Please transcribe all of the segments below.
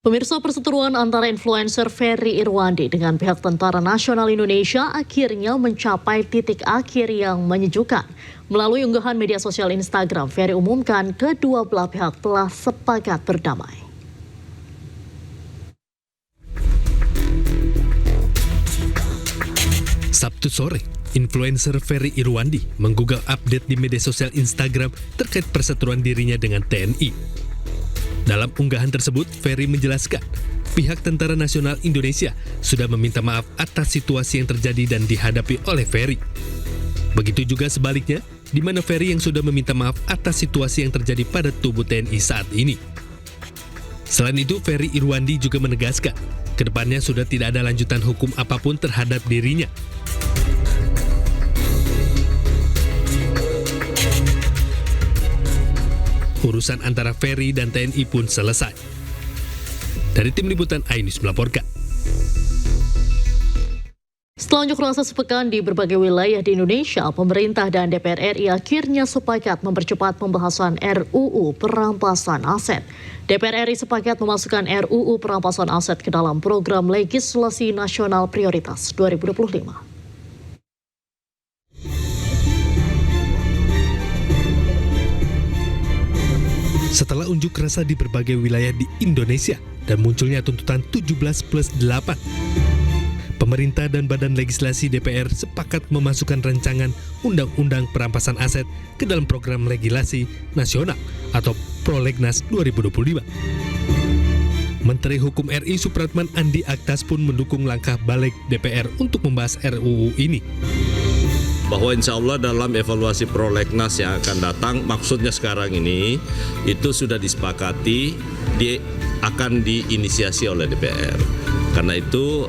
Pemirsa, perseteruan antara influencer Ferry Irwandi dengan pihak Tentara Nasional Indonesia akhirnya mencapai titik akhir yang menyejukkan. Melalui unggahan media sosial Instagram, Ferry umumkan kedua belah pihak telah sepakat berdamai. Sabtu sore, influencer Ferry Irwandi menggugah update di media sosial Instagram terkait perseteruan dirinya dengan TNI. Dalam unggahan tersebut, Ferry menjelaskan pihak Tentara Nasional Indonesia sudah meminta maaf atas situasi yang terjadi dan dihadapi oleh Ferry. Begitu juga sebaliknya, di mana Ferry yang sudah meminta maaf atas situasi yang terjadi pada tubuh TNI saat ini. Selain itu, Ferry Irwandi juga menegaskan, kedepannya sudah tidak ada lanjutan hukum apapun terhadap dirinya. Urusan antara Ferry dan TNI pun selesai. Dari tim liputan iNews melaporkan. Setelah unjuk rasa sepekan di berbagai wilayah di Indonesia, pemerintah dan DPR RI akhirnya sepakat mempercepat pembahasan RUU perampasan aset. DPR RI sepakat memasukkan RUU perampasan aset ke dalam program legislasi nasional prioritas 2025. Setelah unjuk rasa di berbagai wilayah di Indonesia dan munculnya tuntutan 17+8, pemerintah dan Badan Legislasi DPR sepakat memasukkan rancangan Undang-Undang Perampasan Aset ke dalam program legislasi nasional atau Prolegnas 2025. Menteri Hukum RI Supratman Andi Aktas pun mendukung langkah balik DPR untuk membahas RUU ini. Bahwa insya Allah dalam evaluasi prolegnas yang akan datang, maksudnya sekarang ini itu sudah disepakati akan diinisiasi oleh DPR. Karena itu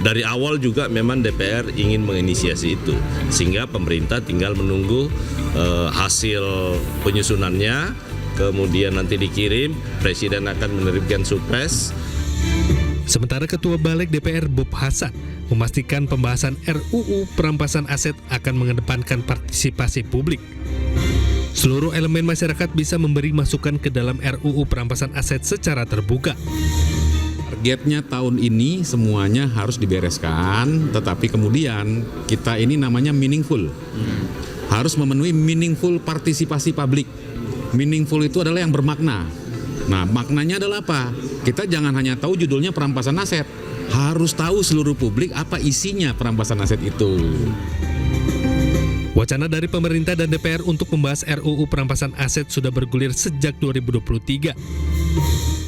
dari awal juga memang DPR ingin menginisiasi itu, sehingga pemerintah tinggal menunggu hasil penyusunannya, kemudian nanti dikirim, Presiden akan menerbitkan Supres. Sementara Ketua Balik DPR Bob Hasan memastikan pembahasan RUU perampasan aset akan mengedepankan partisipasi publik. Seluruh elemen masyarakat bisa memberi masukan ke dalam RUU perampasan aset secara terbuka. Targetnya tahun ini semuanya harus dibereskan, tetapi kemudian kita ini namanya meaningful. Harus memenuhi meaningful partisipasi publik. Meaningful itu adalah yang bermakna. Nah, maknanya adalah apa? Kita jangan hanya tahu judulnya perampasan aset, harus tahu seluruh publik apa isinya perampasan aset itu. Wacana dari pemerintah dan DPR untuk membahas RUU perampasan aset sudah bergulir sejak 2023.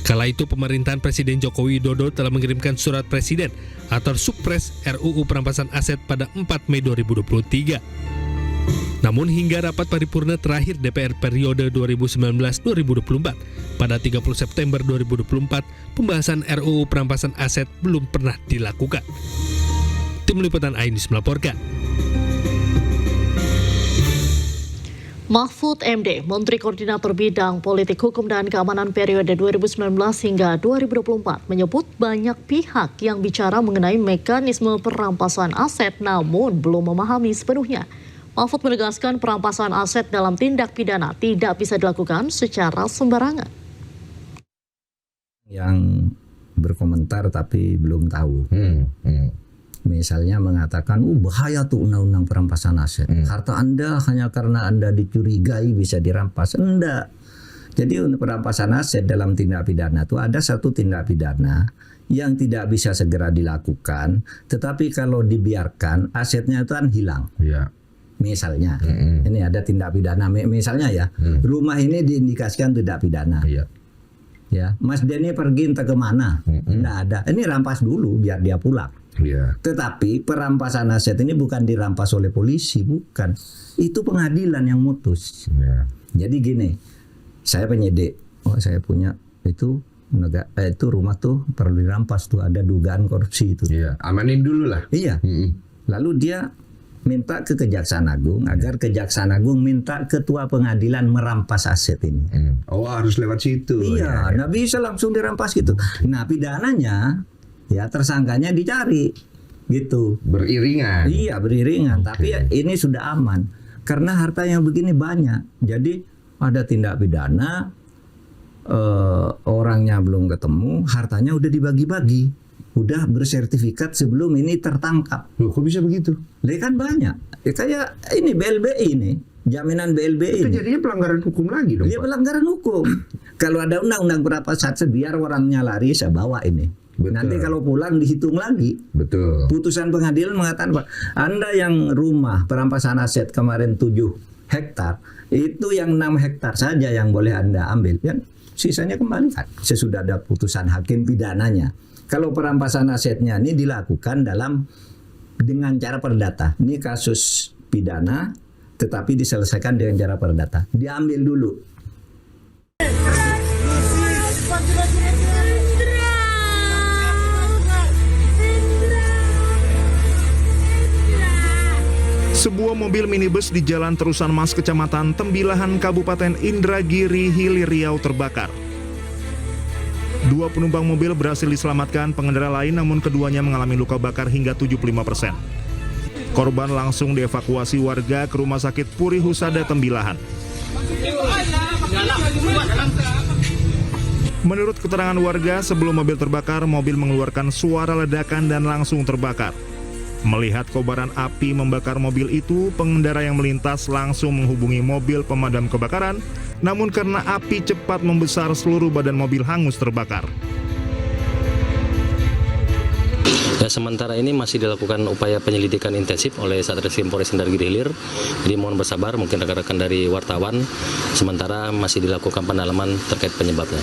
Kala itu pemerintahan Presiden Joko Widodo telah mengirimkan surat presiden atau Supres RUU perampasan aset pada 4 Mei 2023. Namun hingga rapat paripurna terakhir DPR periode 2019-2024 pada 30 September 2024, pembahasan RUU perampasan aset belum pernah dilakukan. Tim liputan iNews melaporkan. Mahfud MD, Menteri Koordinator Bidang Politik Hukum dan Keamanan periode 2019 hingga 2024, menyebut banyak pihak yang bicara mengenai mekanisme perampasan aset namun belum memahami sepenuhnya. Mahfud menegaskan perampasan aset dalam tindak pidana tidak bisa dilakukan secara sembarangan. Yang berkomentar tapi belum tahu. Misalnya mengatakan, bahaya tuh undang-undang perampasan aset. Harta Anda hanya karena Anda dicurigai bisa dirampas. Enggak. Jadi untuk perampasan aset dalam tindak pidana itu ada satu tindak pidana yang tidak bisa segera dilakukan, tetapi kalau dibiarkan asetnya itu kan hilang. Ya. Misalnya, ini ada tindak pidana. Misalnya ya, rumah ini diindikasikan tindak pidana. Ya, Mas Denny pergi entah kemana, nggak ada. Ini rampas dulu biar dia pulang. Tetapi perampasan aset ini bukan dirampas oleh polisi, bukan. Itu pengadilan yang mutus. Jadi gini, saya penyidik, saya punya itu rumah tuh perlu dirampas tuh, ada dugaan korupsi itu. Amanin dulu lah. Iya. Lalu dia minta ke Kejaksaan Agung agar Kejaksaan Agung minta ketua pengadilan merampas aset ini. Oh, harus lewat situ. Iya, nggak bisa langsung dirampas gitu. Nah, pidananya ya tersangkanya dicari gitu. Beriringan. Iya, beriringan. Tapi ya, ini sudah aman karena harta yang begini banyak. Jadi ada tindak pidana orangnya belum ketemu, hartanya udah dibagi-bagi, udah bersertifikat sebelum ini tertangkap. Loh, kok bisa begitu? Dia kan banyak. Kayak ini BLBI ini, jaminan BLBI Itu ini. jadinya pelanggaran hukum lagi dong, Dia Pak. pelanggaran hukum. Kalau ada undang-undang perampasan aset, biar orangnya lari, saya bawa ini. Betul. Nanti kalau pulang dihitung lagi. Betul. Putusan pengadilan mengatakan, Pak, Anda yang rumah perampasan aset kemarin 7 hektar, itu yang 6 hektar saja yang boleh Anda ambil. Ya, sisanya kembalikan. Sesudah ada putusan hakim pidananya. Kalau perampasan asetnya ini dilakukan dengan cara perdata. Ini kasus pidana, tetapi diselesaikan dengan cara perdata. Diambil dulu. Sebuah mobil minibus di Jalan Terusan Mas, Kecamatan Tembilahan, Kabupaten Indragiri Hilir Riau terbakar. 2 penumpang mobil berhasil diselamatkan, pengendara lain namun keduanya mengalami luka bakar hingga 75%. Korban langsung dievakuasi warga ke Rumah Sakit Puri Husada Tembilahan. Menurut keterangan warga, sebelum mobil terbakar, mobil mengeluarkan suara ledakan dan langsung terbakar. Melihat kobaran api membakar mobil itu, pengendara yang melintas langsung menghubungi mobil pemadam kebakaran, namun karena api cepat membesar, seluruh badan mobil hangus terbakar. Ya, sementara ini masih dilakukan upaya penyelidikan intensif oleh Satreskrim Polres Indragiri Hilir. Jadi mohon bersabar, mungkin rekan-rekan dari wartawan, sementara masih dilakukan pendalaman terkait penyebabnya.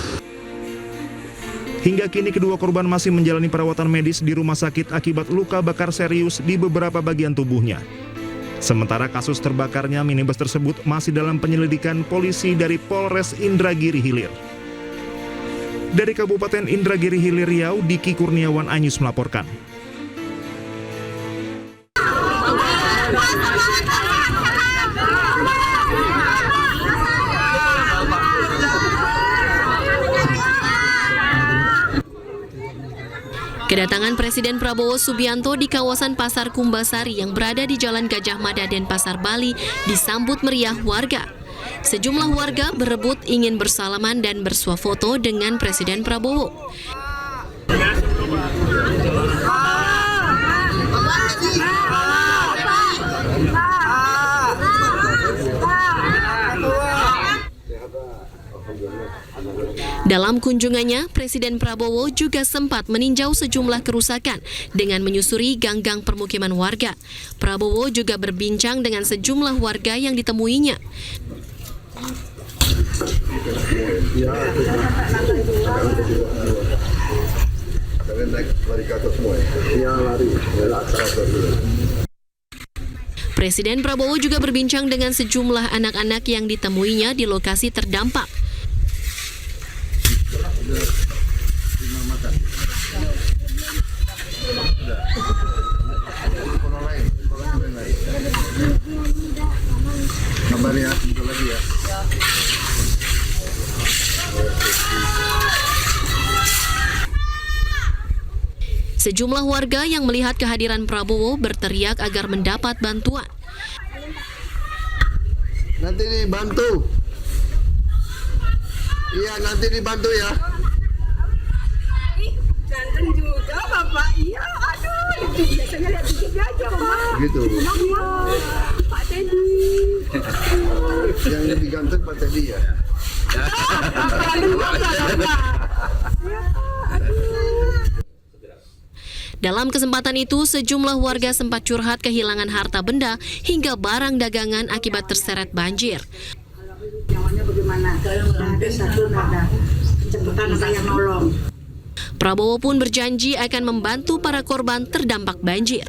Hingga kini kedua korban masih menjalani perawatan medis di rumah sakit akibat luka bakar serius di beberapa bagian tubuhnya. Sementara kasus terbakarnya minibus tersebut masih dalam penyelidikan polisi dari Polres Indragiri Hilir. Dari Kabupaten Indragiri Hilir Riau, Diki Kurniawan Anyus melaporkan. Kedatangan Presiden Prabowo Subianto di kawasan Pasar Kumbasari yang berada di Jalan Gajah Mada, Denpasar, Bali disambut meriah warga. Sejumlah warga berebut ingin bersalaman dan bersuah foto dengan Presiden Prabowo. Dalam kunjungannya, Presiden Prabowo juga sempat meninjau sejumlah kerusakan dengan menyusuri gang-gang permukiman warga. Prabowo juga berbincang dengan sejumlah warga yang ditemuinya. Presiden Prabowo juga berbincang dengan sejumlah anak-anak yang ditemuinya di lokasi terdampak. Sejumlah warga yang melihat kehadiran Prabowo berteriak agar mendapat bantuan. Nanti dibantu. Iya, nanti dibantu ya. Ganteng juga Bapak. Iya, aduh, itu biasanya lihat dikit aja, Pak. Gitu. Pak Teddy. Yang lebih ganteng Pak Teddy ya. Dalam kesempatan itu, sejumlah warga sempat curhat kehilangan harta benda hingga barang dagangan akibat terseret banjir. Nyawanya bagaimana? Ada satu nada. Cepetan ada yang nolong. Prabowo pun berjanji akan membantu para korban terdampak banjir.